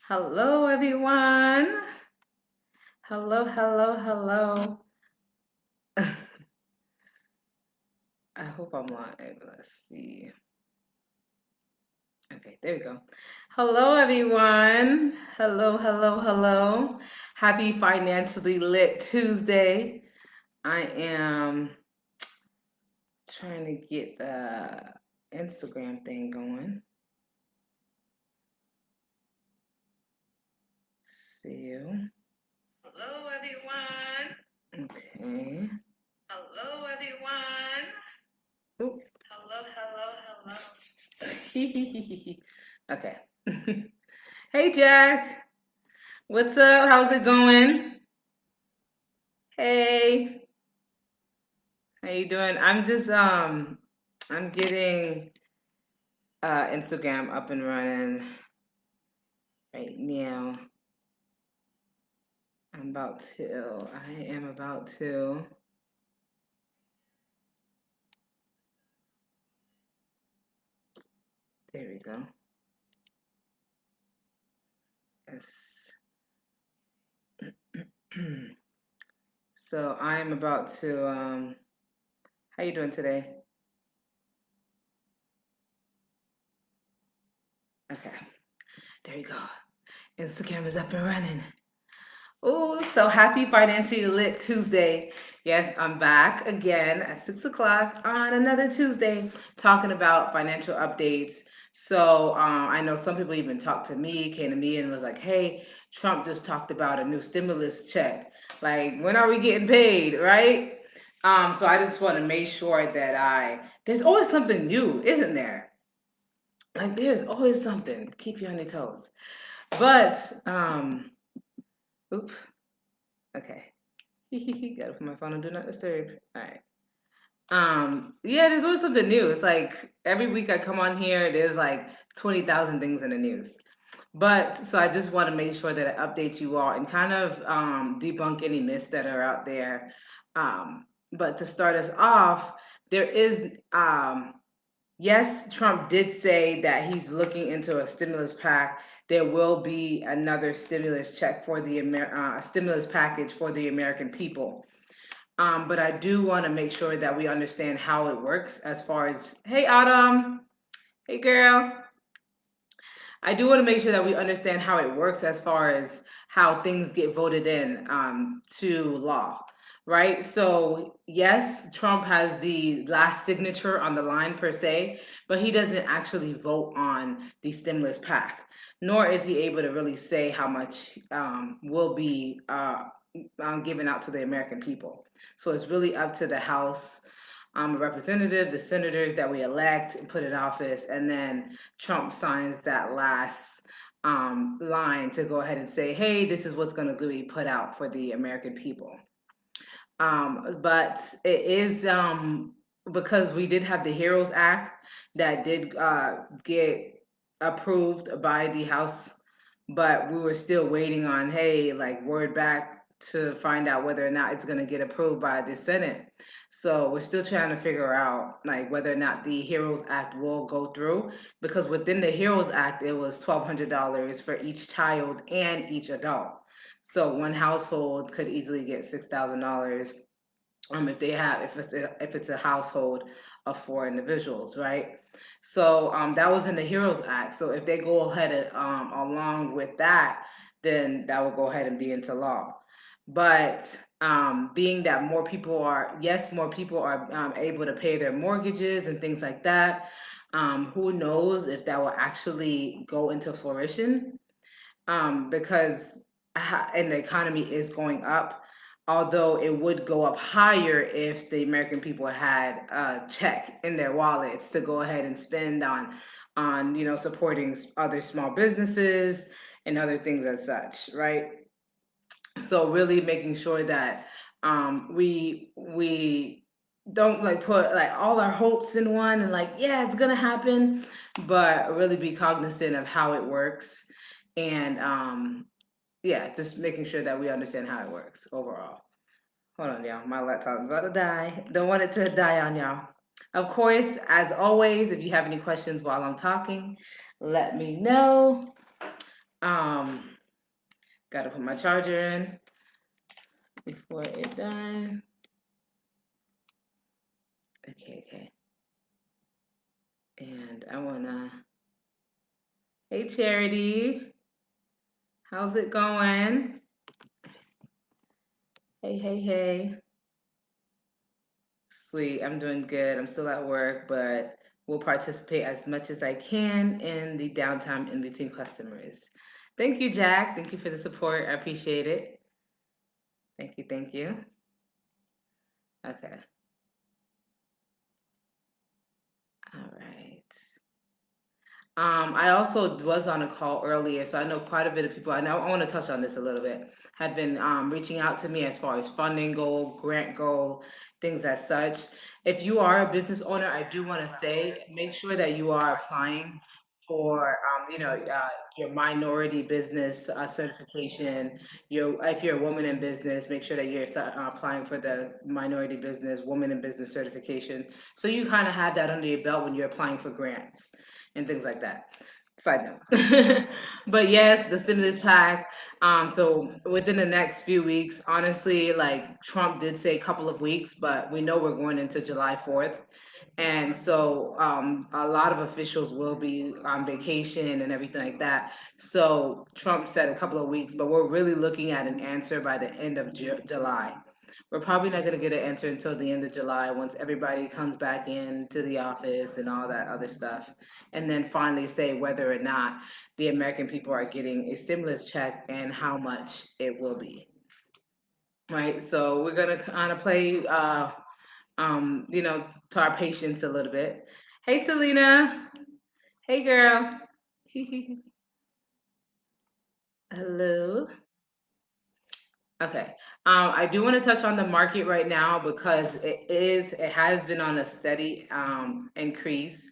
Hello, everyone. Hello, hello, hello. I hope I'm live. Let's see. Okay, there we go. Hello, everyone. Hello, hello, hello. Happy Financially Lit Tuesday. I am trying to get the Instagram thing going. See you. Hello, everyone. Okay. Hello, everyone. Oop. Hello, hello, hello. Okay. Hey, Jack. What's up? How's it going? Hey. How you doing? I'm getting Instagram up and running right now. I am about to. There we go. Yes. So I am about to, how you doing today? Okay. There you go. Instagram is up and running. Oh, so happy Financially Lit Tuesday. Yes, I'm back again at 6 o'clock on another Tuesday talking about financial updates. So I know some people even came to me and was like, hey, Trump just talked about a new stimulus check. Like, when are we getting paid, right? So I just want to make sure that there's always something new, isn't there? Like, there's always something. Keep you on your toes. But, oop, okay. Gotta put my phone on do not disturb. All right. Yeah, there's always something new. It's like every week I come on here, there's like 20,000 things in the news. But so I just want to make sure that I update you all and kind of debunk any myths that are out there. But to start us off, there is yes, Trump did say that he's looking into a stimulus pack. There will be another stimulus check for stimulus package for the American people. But I do want to make sure that we understand how it works as far as, hey, Autumn, hey, girl. I do want to make sure that we understand how it works as far as how things get voted in to law, right? So, yes, Trump has the last signature on the line per se, but he doesn't actually vote on the stimulus pack, nor is he able to really say how much will be given out to the American people. So, it's really up to the House. Representative, the senators that we elect and put in office, and then Trump signs that last line to go ahead and say, hey, this is what's going to be put out for the American people. But it is because we did have the HEROES Act that did get approved by the House, but we were still waiting on, hey, like word back to find out whether or not it's going to get approved by the Senate. So we're still trying to figure out like whether or not the HEROES Act will go through, because within the HEROES Act it was $1,200 for each child and each adult. So one household could easily get $6,000 if it's a household of four individuals, right? So that was in the HEROES Act. So if they go ahead along with that, then that will go ahead and be into law. But being that more people are able to pay their mortgages and things like that. Who knows if that will actually go into fruition? Because and the economy is going up, although it would go up higher if the American people had a check in their wallets to go ahead and spend on supporting other small businesses and other things as such, right? So really making sure that we don't like put like all our hopes in one and like, yeah, it's gonna happen, but really be cognizant of how it works. And yeah, just making sure that we understand how it works overall. Hold on, y'all. My laptop's about to die. Don't want it to die on y'all. Of course, as always, if you have any questions while I'm talking, let me know. Um, Gotta put my charger in before it done. Okay, okay. And I wanna. Hey, Charity, how's it going? Hey, hey, hey. Sweet, I'm doing good. I'm still at work, but will participate as much as I can in the downtime in between customers. Thank you, Jack. Thank you for the support. I appreciate it. Thank you, thank you. Okay, all right. I also was on a call earlier, so I know quite a bit of people. I know I want to touch on this a little bit. Had been reaching out to me as far as funding goal, grant goal, things as such. If you are a business owner, I do want to say make sure that you are applying for your minority business certification. Your If you're a woman in business, make sure that you're applying for the minority business, woman in business certification. So you kind of have that under your belt when you're applying for grants and things like that. Side note. But yes, the stimulus pack. So within the next few weeks, honestly, like Trump did say a couple of weeks, but we know we're going into July 4th. And so a lot of officials will be on vacation and everything like that. So Trump said a couple of weeks, but we're really looking at an answer by the end of July. We're probably not going to get an answer until the end of July once everybody comes back into the office and all that other stuff. And then finally say whether or not the American people are getting a stimulus check and how much it will be. Right. So we're going to kind of play to our patients a little bit. Hey, Selena. Hey, girl. Hello. Okay. I do want to touch on the market right now because it has been on a steady increase.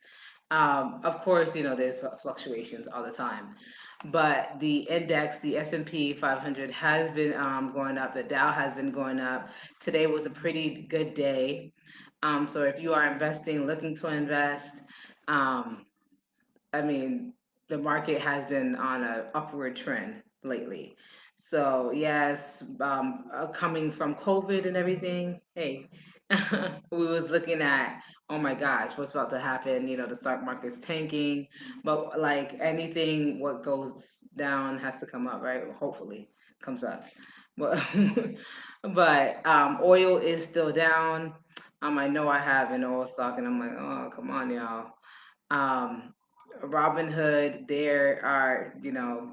Of course, there's fluctuations all the time, but the index, the S&P 500 has been going up. The Dow has been going up. Today was a pretty good day. So if you are investing, looking to invest, um, I mean, the market has been on an upward trend lately. So yes, coming from COVID and everything, hey, we was looking at, oh my gosh, what's about to happen? The stock market's tanking, but like anything, what goes down has to come up, right? Hopefully, comes up. But oil is still down. I know I have an oil stock, and I'm like, oh, come on, y'all. um Robinhood, they are,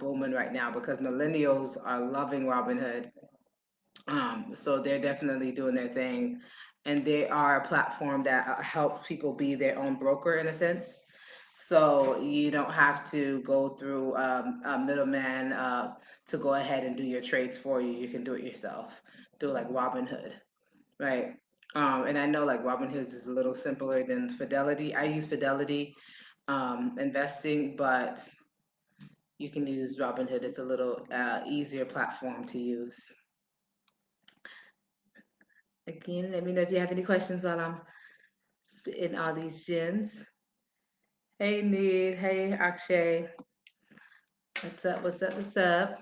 booming right now because millennials are loving Robinhood. So they're definitely doing their thing, and they are a platform that helps people be their own broker in a sense. So you don't have to go through a middleman to go ahead and do your trades for you. You can do it yourself. Do it like Robinhood, right? And I know like Robinhood is a little simpler than Fidelity. I use Fidelity investing, but you can use Robinhood. It's a little easier platform to use. Again, let me know if you have any questions while I'm spitting all these gems. Hey, Need. Hey, Akshay. What's up? What's up? What's up?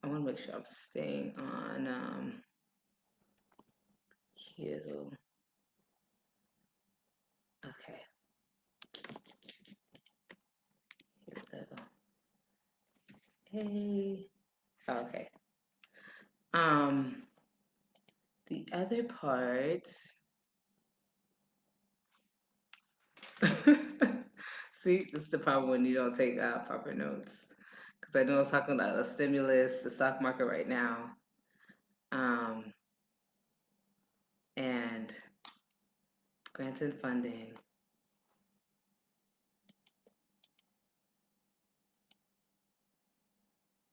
I want to make sure I'm staying on cue. Okay, here we go. Hey. Okay. Um, the other parts. See, this is the problem when you don't take proper notes. Because I know I was talking about the stimulus, the stock market right now, um, and grants and funding.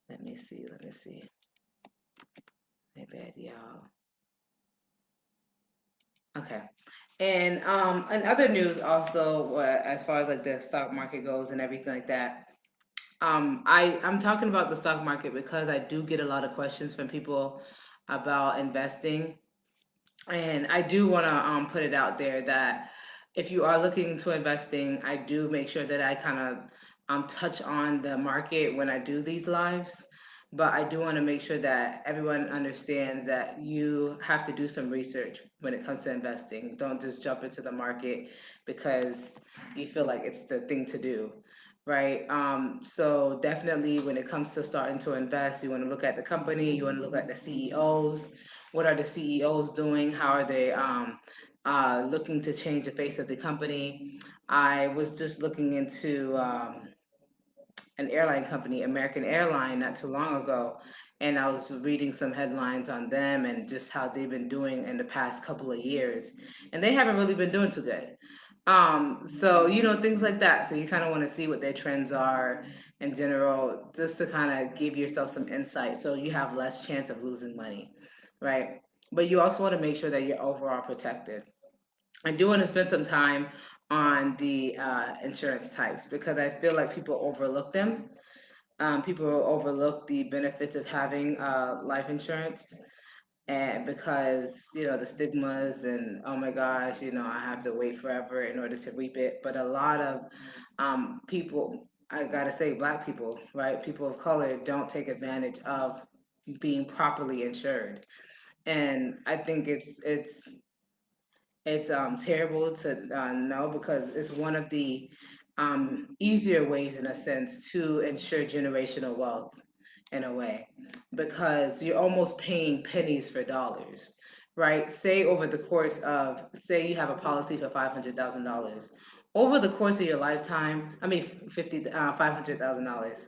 Let me see. Let me see. My bad, y'all. Okay. And in other news, also, as far as like the stock market goes and everything like that, I'm talking about the stock market because I do get a lot of questions from people about investing. And I do want to put it out there that if you are looking to investing, I do make sure that I kind of touch on the market when I do these lives, but I do want to make sure that everyone understands that you have to do some research when it comes to investing. Don't just jump into the market because you feel like it's the thing to do, right? So definitely when it comes to starting to invest, you want to look at the company, you want to look at the CEOs. What are the CEOs doing? How are they looking to change the face of the company? I was just looking into an airline company, American Airline, not too long ago, and I was reading some headlines on them and just how they've been doing in the past couple of years, and they haven't really been doing too good. So things like that. So you kind of want to see what their trends are in general, just to kind of give yourself some insight, so you have less chance of losing money, right? But you also want to make sure that you're overall protected. I do want to spend some time on the insurance types because I feel like people overlook them. People overlook the benefits of having life insurance, and because the stigmas and oh my gosh, I have to wait forever in order to reap it. But a lot of people, I gotta say, black people, right, people of color, don't take advantage of being properly insured, and I think it's terrible to know because it's one of the easier ways, in a sense, to ensure generational wealth in a way, because you're almost paying pennies for dollars, right? Say you have a policy for $500,000. Over the course of your lifetime, I mean, $500,000.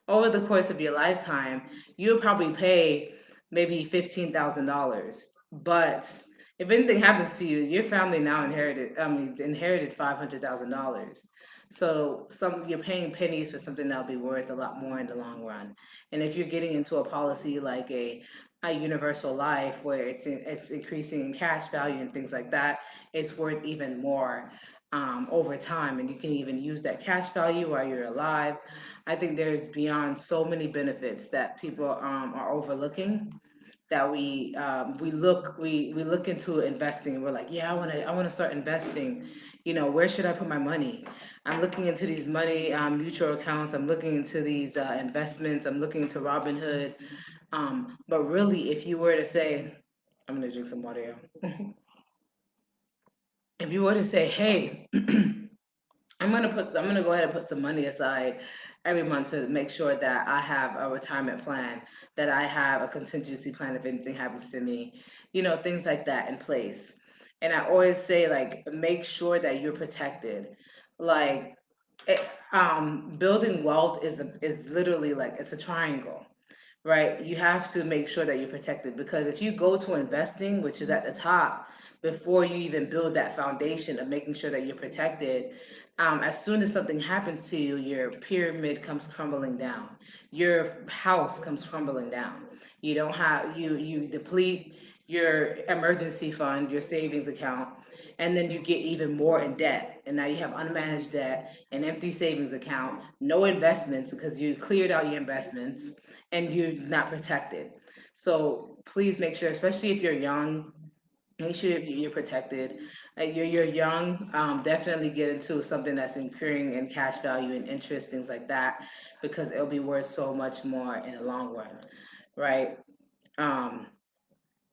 Over the course of your lifetime, you'll probably pay maybe $15,000. But if anything happens to you, your family now inherited $500,000. So you're paying pennies for something that'll be worth a lot more in the long run. And if you're getting into a policy like a universal life where it's increasing in cash value and things like that, it's worth even more over time, and you can even use that cash value while you're alive. I think there's beyond so many benefits that people are overlooking, that we look into investing, and we're like, yeah, I want to start investing. Where should I put my money? I'm looking into these money mutual accounts. I'm looking into these investments. I'm looking into Robinhood. But really, if you were to say, I'm gonna drink some water. Yo. If you were to say, hey, I'm gonna go ahead and put some money aside every month to make sure that I have a retirement plan, that I have a contingency plan if anything happens to me, things like that in place. And I always say, like, make sure that you're protected. Like, it, building wealth is literally like it's a triangle, right? You have to make sure that you're protected, because if you go to investing, which is at the top, before you even build that foundation of making sure that you're protected, as soon as something happens to you, your pyramid comes crumbling down. Your house comes crumbling down. You don't have you deplete your emergency fund, your savings account, and then you get even more in debt. And now you have unmanaged debt, an empty savings account, no investments because you cleared out your investments, and you're not protected. So please make sure, especially if you're young, make sure you're protected. You're young. Definitely get into something that's incurring in cash value and interest, things like that, because it'll be worth so much more in the long run, right? Um,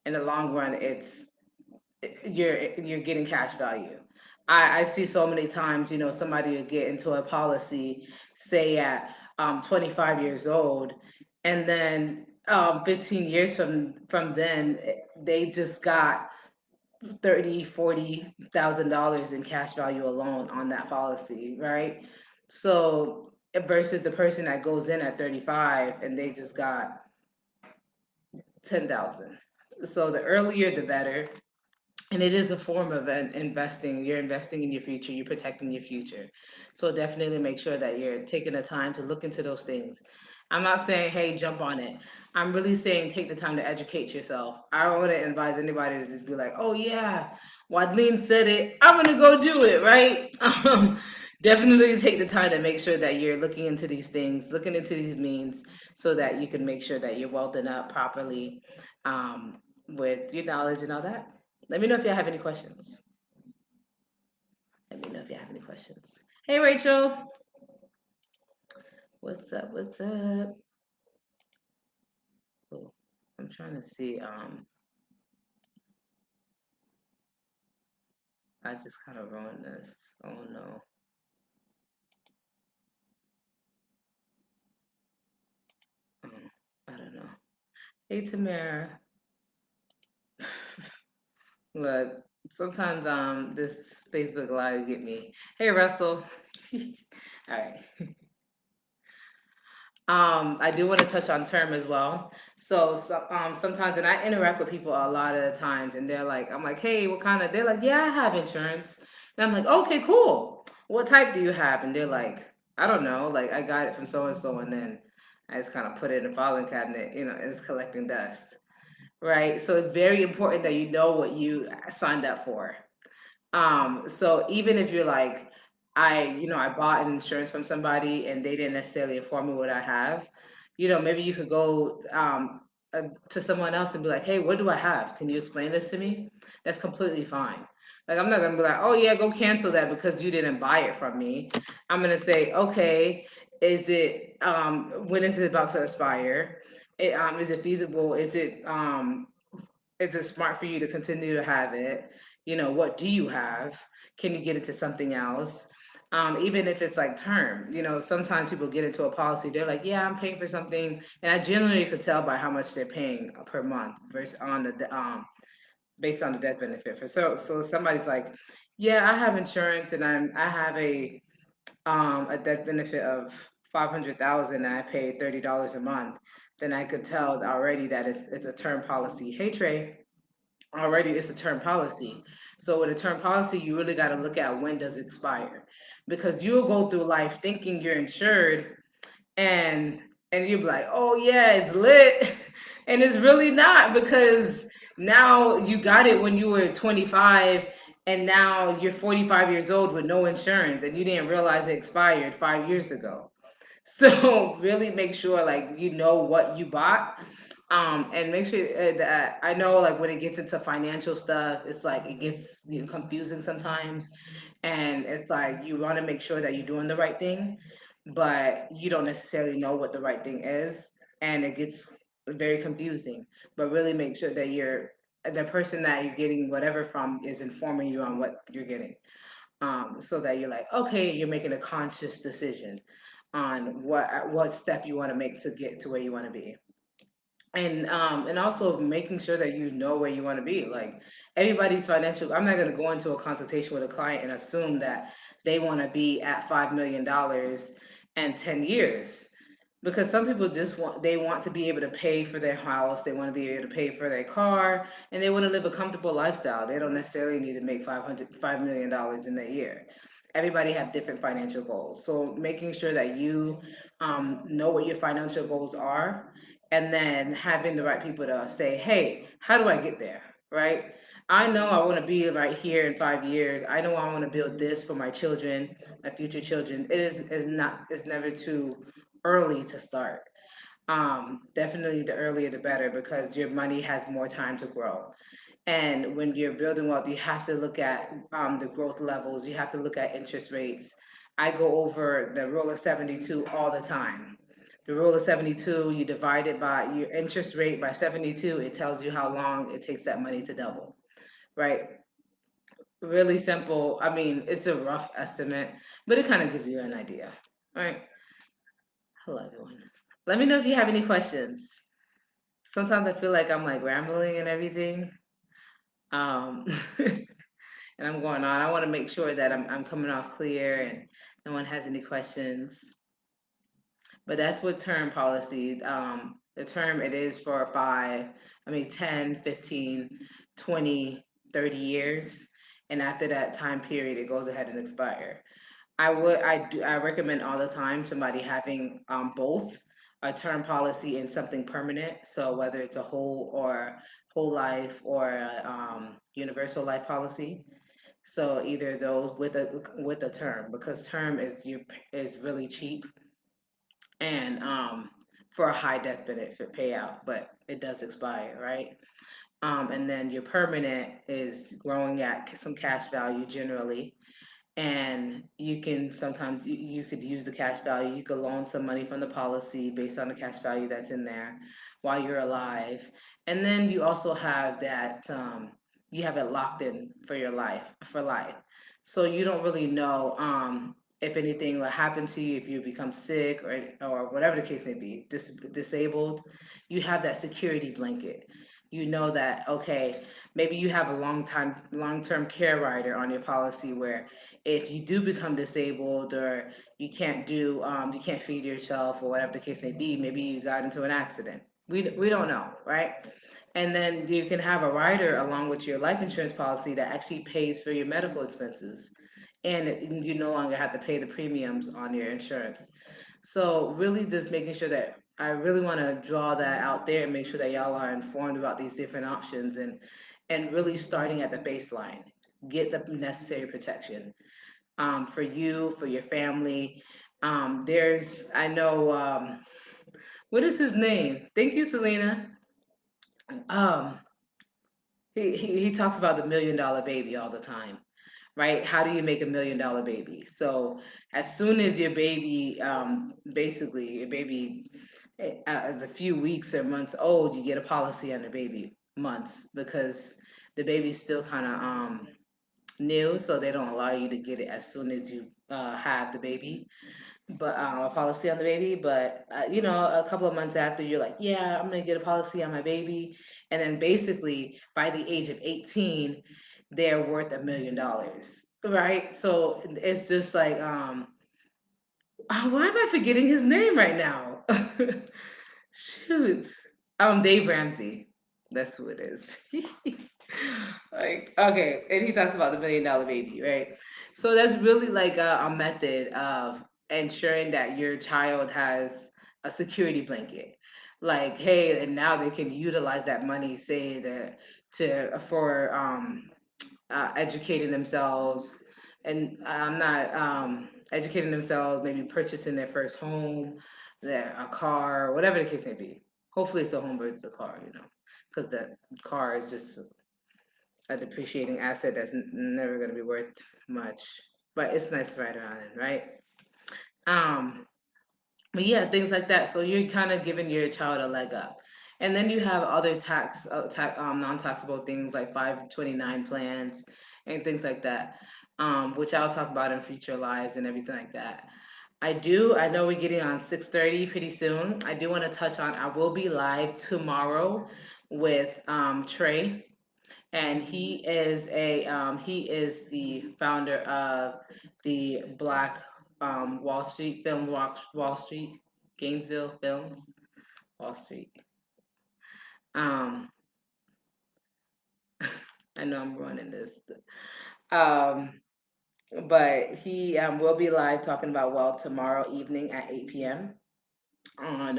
in the long run, you're getting cash value. I see so many times, somebody will get into a policy, say at 25 years old, and then 15 years from then, they just got 30, 40,000 dollars in cash value alone on that policy, right? So versus the person that goes in at 35 and they just got 10,000. So the earlier the better, and it is a form of an investing. You're investing in your future, you're protecting your future. So definitely make sure that you're taking the time to look into those things. I'm not saying, hey, jump on it. I'm really saying take the time to educate yourself. I don't want to advise anybody to just be like, oh yeah, Wadleen said it, I'm gonna go do it, right? Definitely take the time to make sure that you're looking into these things, looking into these means, so that you can make sure that you're wealthing up properly, with your knowledge and all that. Let me know if y'all have any questions. Let me know if you have any questions. Hey, Rachel. What's up? What's up? Oh, I'm trying to see. I just kind of ruined this. Oh no. Um, I don't know. Hey Tamara. Look, sometimes this Facebook Live get me. Hey Russell. All right. I do want to touch on term as well. Sometimes, and I interact with people a lot of the times, and they're like, I'm like, hey, what kind of? They're like, yeah, I have insurance, and I'm like, okay, cool. What type do you have? And they're like, I don't know, like I got it from so and so, and then I just kind of put it in the filing cabinet, and it's collecting dust, right? So it's very important that you know what you signed up for. So even if you're like, I bought an insurance from somebody and they didn't necessarily inform me what I have, maybe you could go to someone else and be like, hey, what do I have? Can you explain this to me? That's completely fine. Like, I'm not gonna be like, oh yeah, go cancel that because you didn't buy it from me. I'm gonna say, okay, when is it about to expire? Is it feasible? Is it smart for you to continue to have it? What do you have? Can you get into something else? Even if it's like term, sometimes people get into a policy, they're like, yeah, I'm paying for something. And I generally could tell by how much they're paying per month versus based on the death benefit. So somebody's like, yeah, I have insurance and I have a death benefit of 500,000 and I pay $30 a month. Then I could tell already that it's a term policy. Hey Trey, already it's a term policy. So with a term policy, you really got to look at when does it expire, because you'll go through life thinking you're insured, and you'll be like, oh yeah, it's lit, and it's really not, because now you got it when you were 25, and now you're 45 years old with no insurance, and you didn't realize it expired 5 years ago. So really make sure like you know what you bought, and make sure that I know like when it gets into financial stuff, it's like it gets confusing sometimes, and it's like you want to make sure that you're doing the right thing, but you don't necessarily know what the right thing is, and it gets very confusing. But really make sure that the person that you're getting whatever from is informing you on what you're getting, so that you're like, okay, you're making a conscious decision on what step you want to make to get to where you want to be. And also making sure that you know where you want to be. Like, everybody's financial, I'm not going to go into a consultation with a client and assume that they want to be at $5 million and 10 years, because some people just want to be able to pay for their house, they want to be able to pay for their car, and they want to live a comfortable lifestyle. They don't necessarily need to make $5 million in a year. Everybody have different financial goals, so making sure that you know what your financial goals are, and then having the right people to say, hey, how do I get there, right? I know I want to be right here in 5 years. I know I want to build this for my children, my future children. It's never too early to start. Definitely the earlier the better, because your money has more time to grow. And when you're building wealth, you have to look at the growth levels. You have to look at interest rates. I go over the rule of 72 all the time. The rule of 72, you divide it by your interest rate by 72, it tells you how long it takes that money to double, right? Really simple. I mean, it's a rough estimate, but it kind of gives you an idea, right? Hello, everyone. Let me know if you have any questions. Sometimes I feel like I'm like rambling and everything. Um, and I'm going on. I want to make sure that I'm coming off clear and no one has any questions. But that's what term policy, the term it is for 10, 15, 20, 30 years. And after that time period, it goes ahead and expire. I recommend all the time somebody having both a term policy and something permanent. So whether it's a whole life or a, universal life policy. So either of those with a term, because term is really cheap, and for a high death benefit payout, but it does expire, right? And then your permanent is growing at some cash value generally, and you can sometimes you could use the cash value. You could loan some money from the policy based on the cash value that's in there while you're alive, and then you also have that you have it locked in for your life for life, so you don't really know if anything will happen to you if you become sick or whatever the case may be, disabled. You have that security blanket. You know that okay, maybe you have a long term care rider on your policy where if you do become disabled or you can't feed yourself or whatever the case may be, maybe you got into an accident. We don't know, right? And then you can have a rider along with your life insurance policy that actually pays for your medical expenses, and you no longer have to pay the premiums on your insurance. So really just making sure that I really want to draw that out there and make sure that y'all are informed about these different options, and really starting at the baseline. Get the necessary protection for you, for your family. I know, what is his name? Thank you, Selena. Um, he talks about the $1 million baby all the time, right? How do you make $1 million baby? So as soon as your baby, basically your baby is a few weeks or months old, you get a policy on the baby months because the baby's still kind of new, so they don't allow you to get it as soon as you have the baby, but a policy on the baby. But a couple of months after, you're like, yeah, I'm gonna get a policy on my baby, and then basically by the age of 18, they're worth $1 million, right? So it's just like, why am I forgetting his name right now? Shoot. Dave Ramsey. That's who it is. Like, okay, and he talks about the $1 million baby, right? So that's really like a method of ensuring that your child has a security blanket. Like, hey, and now they can utilize that money, say that to for educating themselves, and I'm not educating themselves, maybe purchasing their first home, a car, whatever the case may be. Hopefully, it's a home versus a car, because the car is just a depreciating asset that's never going to be worth much. But it's nice to ride around in, right? Um, but yeah, things like that. So you're kind of giving your child a leg up. And then you have other non-taxable things like 529 plans and things like that, which I'll talk about in future lives and everything like that. I know we're getting on 6:30 pretty soon. I do want to touch on, I will be live tomorrow with Trey, and he is the founder of the Black Wall Street Film Wall Street Gainesville Films Wall Street. Um, I know I'm running this, um, but he will be live talking about wealth tomorrow evening at 8 p.m. on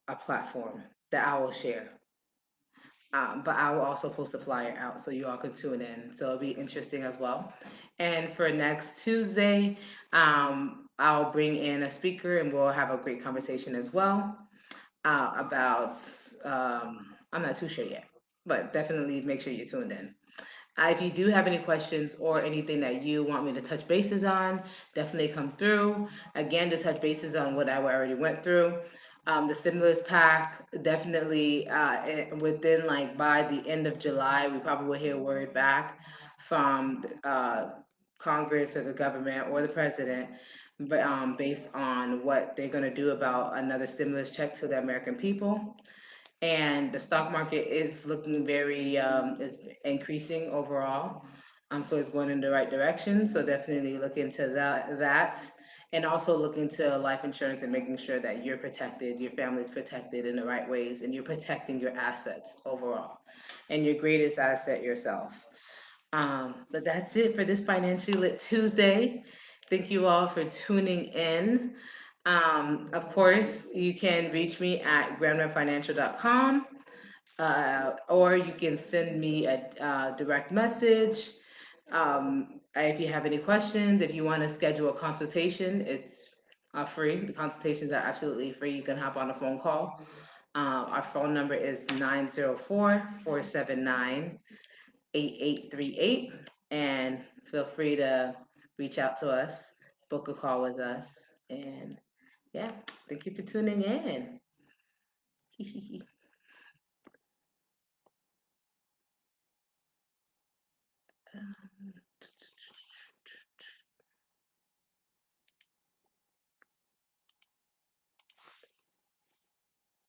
a platform that I will share. But I will also post a flyer out so you all can tune in. So it'll be interesting as well. And for next Tuesday, I'll bring in a speaker and we'll have a great conversation as well about, I'm not too sure yet, but definitely make sure you're tuned in. If you do have any questions or anything that you want me to touch bases on, definitely come through. Again, to touch bases on what I already went through. The stimulus pack, definitely within like by the end of July, we probably will hear word back from Congress or the government or the president, but based on what they're going to do about another stimulus check to the American people. And the stock market is looking very is increasing overall, so it's going in the right direction. So definitely look into that, and also look into life insurance and making sure that you're protected, your family's protected in the right ways, and you're protecting your assets overall, and your greatest asset yourself. But that's it for this Financially Lit Tuesday. Thank you all for tuning in. Of course, you can reach me at grandmafinancial.com, or you can send me a direct message. If you have any questions, if you want to schedule a consultation, it's free. The consultations are absolutely free. You can hop on a phone call. Our phone number is 904-479-8255. 8838. And feel free to reach out to us, book a call with us. And yeah, thank you for tuning in.